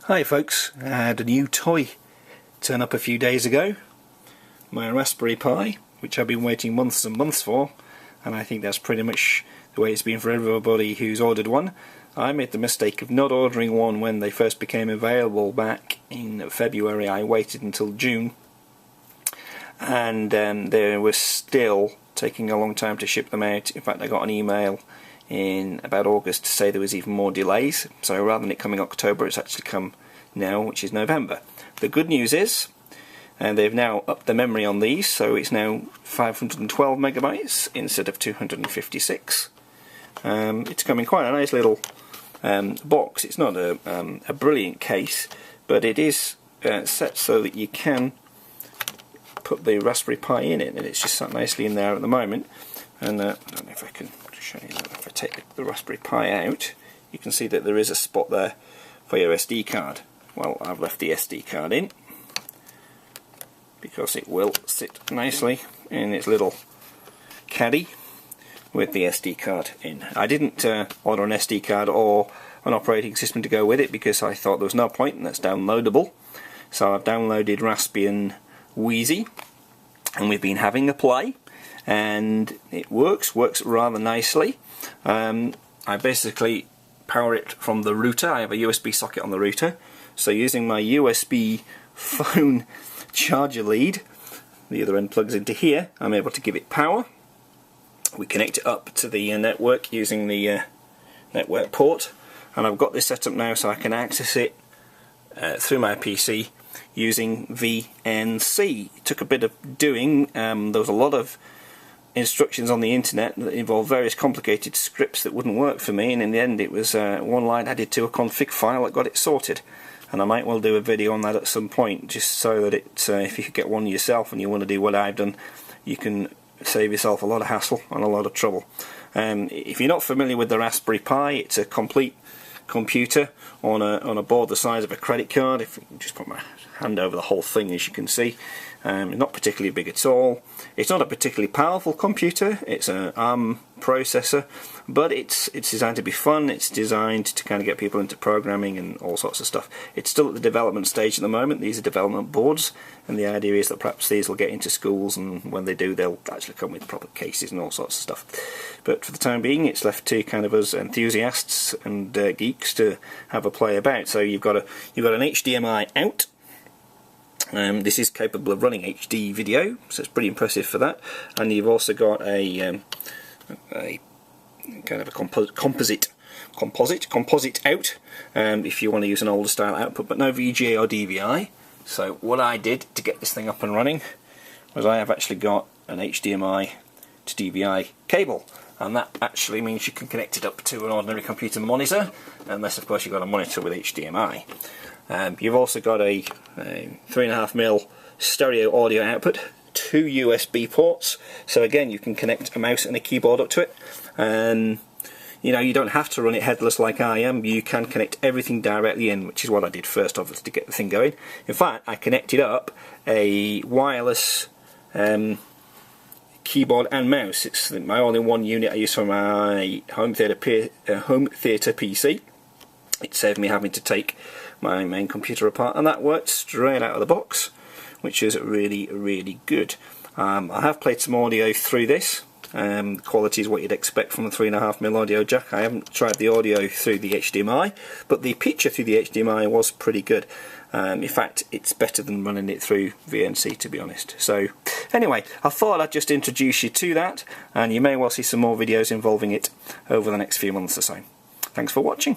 Hi folks, I had a new toy turn up a few days ago. My Raspberry Pi, which I've been waiting months and months for, and I think that's pretty much the way it's been for everybody who's ordered one. I made the mistake of not ordering one when they first became available back in February. I waited until June, and they were still taking a long time to ship them out. In fact, I got an email in about August to say there was even more delays, so rather than it coming October, it's actually come now, which is November. The good news is they've now upped the memory on these, so it's now 512 megabytes instead of 256. It's come in quite a nice little box. It's not a brilliant case, but it is set so that you can put the Raspberry Pi in it, and it's just sat nicely in there at the moment. And I don't know if I can show you that. If I take the Raspberry Pi out, you can see that there is a spot there for your SD card. Well, I've left the SD card in because it will sit nicely in its little caddy with the SD card in. I didn't order an SD card or an operating system to go with it because I thought there was no point, and that's downloadable. So I've downloaded Raspbian Wheezy, and we've been having a play, and it works rather nicely. I basically power it from the router. I have a USB socket on the router, so using my USB phone charger lead, the other end plugs into here, I'm able to give it power. We connect it up to the network using the network port, and I've got this set up now so I can access it through my PC using VNC. It took a bit of doing. There was a lot of instructions on the internet that involved various complicated scripts that wouldn't work for me, and in the end it was one line added to a config file that got it sorted. And I might well do a video on that at some point, just so that it, if you could get one yourself and you want to do what I've done, you can save yourself a lot of hassle and a lot of trouble. If you're not familiar with the Raspberry Pi, it's a complete computer on a board the size of a credit card. If you just put my hand over the whole thing, as you can see, not particularly big at all. It's not a particularly powerful computer. It's an ARM processor, but it's designed to be fun. It's designed to kind of get people into programming and all sorts of stuff. It's still at the development stage at the moment. These are development boards, and the idea is that perhaps these will get into schools, and when they do, they'll actually come with proper cases and all sorts of stuff. But for the time being, it's left to kind of us enthusiasts and geeks to have a play about. So you've got an HDMI out. This is capable of running HD video, so it's pretty impressive for that. And you've also got a kind of a composite out, if you want to use an older style output, but no VGA or DVI. So what I did to get this thing up and running was I have actually got an HDMI to DVI cable, and that actually means you can connect it up to an ordinary computer monitor, unless of course you've got a monitor with HDMI. You've also got a 3.5mm stereo audio output, 2 USB ports, so again you can connect a mouse and a keyboard up to it. You know, you don't have to run it headless like I am. You can connect everything directly in, which is what I did first, obviously, to get the thing going. In fact, I connected up a wireless keyboard and mouse. It's my all-in-one unit I use for my home theatre PC. It saved me having to take my main computer apart, and that worked straight out of the box, which is really, really good. I have played some audio through this. The quality is what you'd expect from a 3.5mm audio jack. I haven't tried the audio through the HDMI, but the picture through the HDMI was pretty good. In fact, it's better than running it through VNC, to be honest. So anyway, I thought I'd just introduce you to that, and you may well see some more videos involving it over the next few months or so. Thanks for watching.